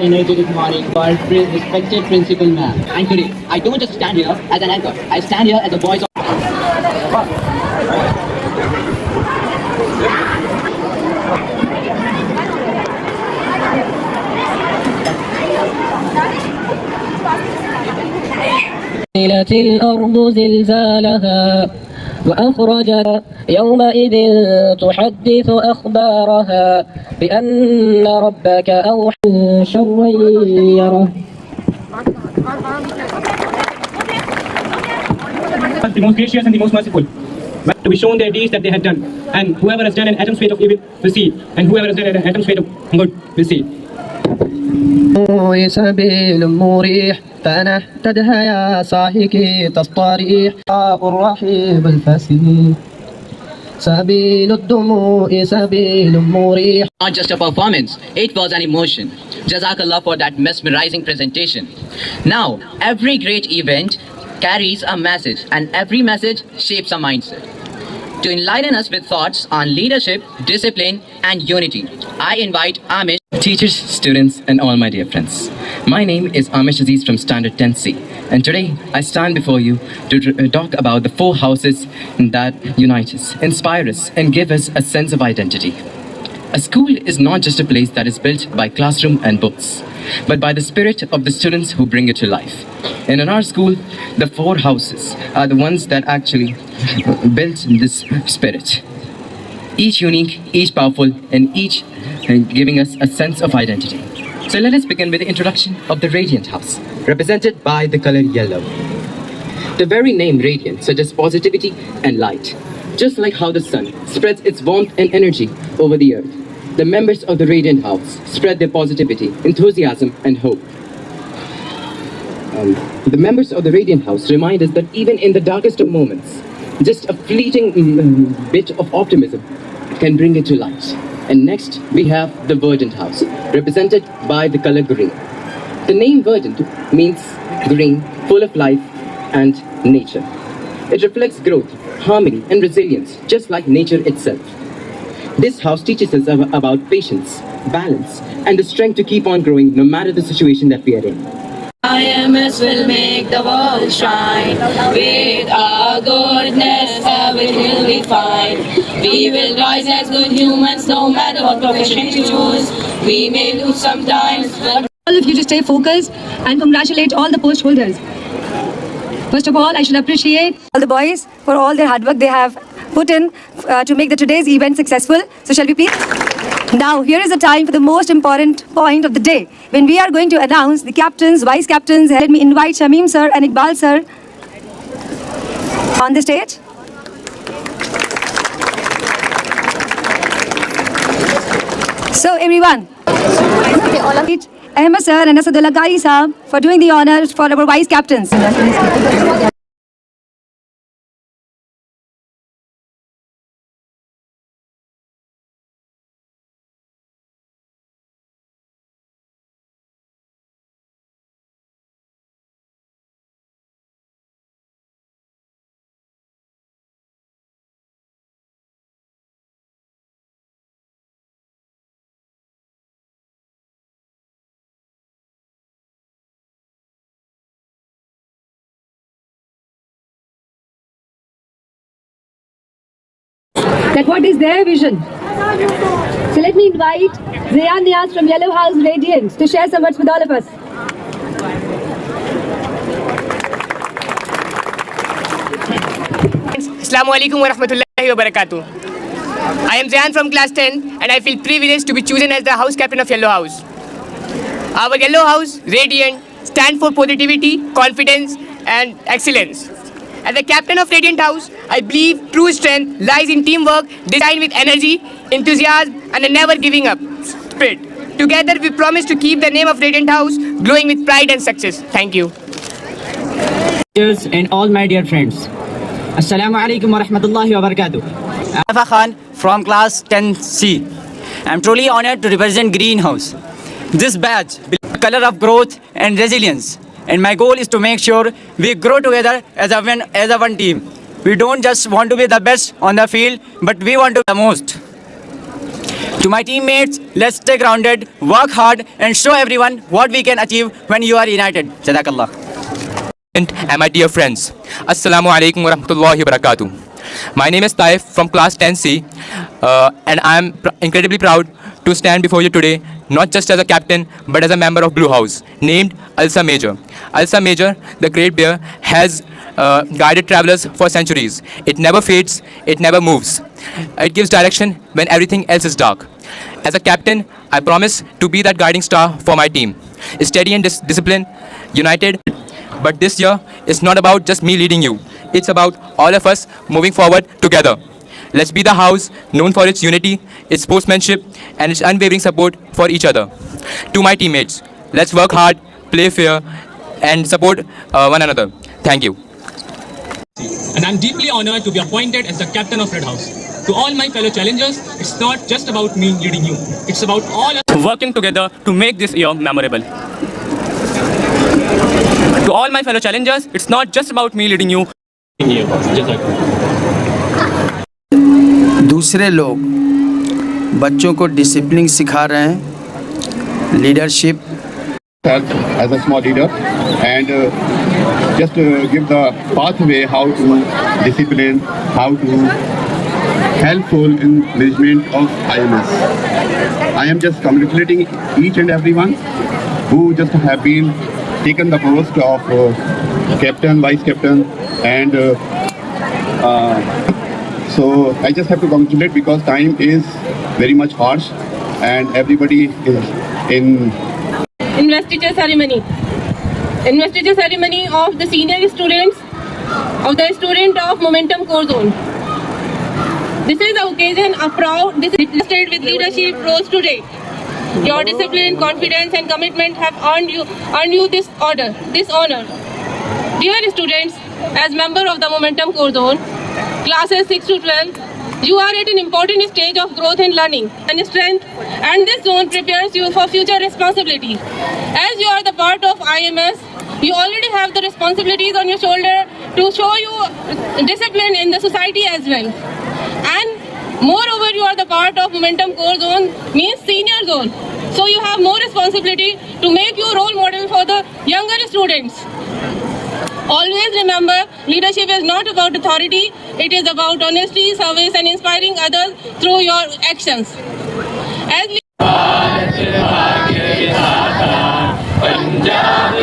energetic morning for our respected principal ma'am. And today, I don't just stand here as an anchor. I stand here as a voice of... الأرض زلزالها وأخرجت يومئذ تحدث أخبارها بأن ربك أوحى شر يره. The most gracious and the most merciful, but to be shown their deeds that they had done, and whoever has done an atom's weight of evil will see, and whoever has done an atom's weight of good will see. سبيل مريح فنهتدها يا صاحكي تصطريح الرحيب الفسيح سبيل الدموع سبيل مريح. Not just a performance, it was an emotion. Jazakallah for that mesmerizing presentation. Now, every great event carries a message, and every message shapes a mindset. To enlighten us with thoughts on leadership, discipline, and unity, I invite Amish. Teachers, students, and all my dear friends. My name is Amish Aziz from Standard 10C, and today I stand before you to talk about the four houses that unite us, inspire us, and give us a sense of identity. A school is not just a place that is built by classroom and books, but by the spirit of the students who bring it to life. And in our school, the four houses are the ones that actually built this spirit. Each unique, each powerful, and each giving us a sense of identity. So let us begin with the introduction of the Radiant House, represented by the color yellow. The very name Radiant suggests positivity and light. Just like how the sun spreads its warmth and energy over the earth, the members of the Radiant House spread their positivity, enthusiasm, and hope. The members of the Radiant House remind us that even in the darkest of moments, just a fleeting bit of optimism can bring it to light. And next, we have the Verdant House, represented by the color green. The name Verdant means green, full of life and nature. It reflects growth, harmony, and resilience, just like nature itself. This house teaches us about patience, balance, and the strength to keep on growing no matter the situation that we are in. IMS will make the world shine. With our goodness, everything will be fine. We will rise as good humans, no matter what profession we choose. We may lose sometimes, but all of you to stay focused and congratulate all the post holders. First of all, I should appreciate all the boys for all their hard work they have put in to make today's event successful. So shall we please? Now, here is the time for the most important point of the day, when we are going to announce the captains, vice captains. Let me invite Shamim sir and Iqbal sir on the stage. So everyone, Ahmed sir and Asadullah Qari sahab for doing the honors for our vice captains. That what is their vision. So let me invite Zayan Niaz from Yellow House Radiant to share some words with all of us. Assalamu alaikum wa rahmatullahi wa barakatuh. I am Zayan from class 10 and I feel privileged to be chosen as the house captain of Yellow House. Our Yellow House, Radiant, stand for positivity, confidence and excellence. As the captain of Radiant House, I believe true strength lies in teamwork, designed with energy, enthusiasm, and a never giving up spirit. Together, we promise to keep the name of Radiant House glowing with pride and success. Thank you. Teachers and all my dear friends, Assalamu alaikum wa rahmatullahi wa barakatuh. Afa Khan from class 10C. I am truly honored to represent Greenhouse. This badge belongs to the color of growth and resilience. And my goal is to make sure we grow together as a one team. We don't just want to be the best on the field, but we want to be the most. To my teammates, let's stay grounded, work hard, and show everyone what we can achieve when you are united. Jazakallah. And my dear friends, Assalamu alaikum wa rahmatullahi wa barakatuh. My name is Taif from class 10C, and I am incredibly proud to stand before you today, not just as a captain, but as a member of Blue House, named Alsa Major. Alsa Major, the Great Bear, has guided travelers for centuries. It never fades, it never moves. It gives direction when everything else is dark. As a captain, I promise to be that guiding star for my team. Steady and disciplined, united. But this year is not about just me leading you. It's about all of us moving forward together. Let's be the house known for its unity, its sportsmanship, and its unwavering support for each other. To my teammates, let's work hard, play fair, and support one another. Thank you. And I'm deeply honored to be appointed as the captain of Red House. To all my fellow challengers, it's not just about me leading you. It's about all us working together to make this year memorable. To all my fellow challengers, it's not just about me leading you. दूसरे लोग बच्चों को discipline सिखा रहे हैं, leadership. As a small leader and just give the pathway how to discipline, how to helpful in management of IMS. I am just congratulating each and everyone who just have been taken the post of captain, vice captain, and so I just have to congratulate because time is very much harsh and everybody is in Investiture ceremony. Investiture ceremony of the senior students of the student of Momentum Core Zone. This is the occasion of proud displayed with leadership roles today. Your discipline, confidence, and commitment have earned you this honor. Dear students, as member of the Momentum Core Zone, classes 6 to 12, you are at an important stage of growth and learning and strength, and this zone prepares you for future responsibility. As you are the part of IMS, you already have the responsibilities on your shoulder to show you discipline in the society as well. And moreover, you are the part of Momentum Core Zone, means senior zone. So you have more responsibility to make you role model for the younger students. Always remember, leadership is not about authority, it is about honesty, service, and inspiring others through your actions. As Punjab,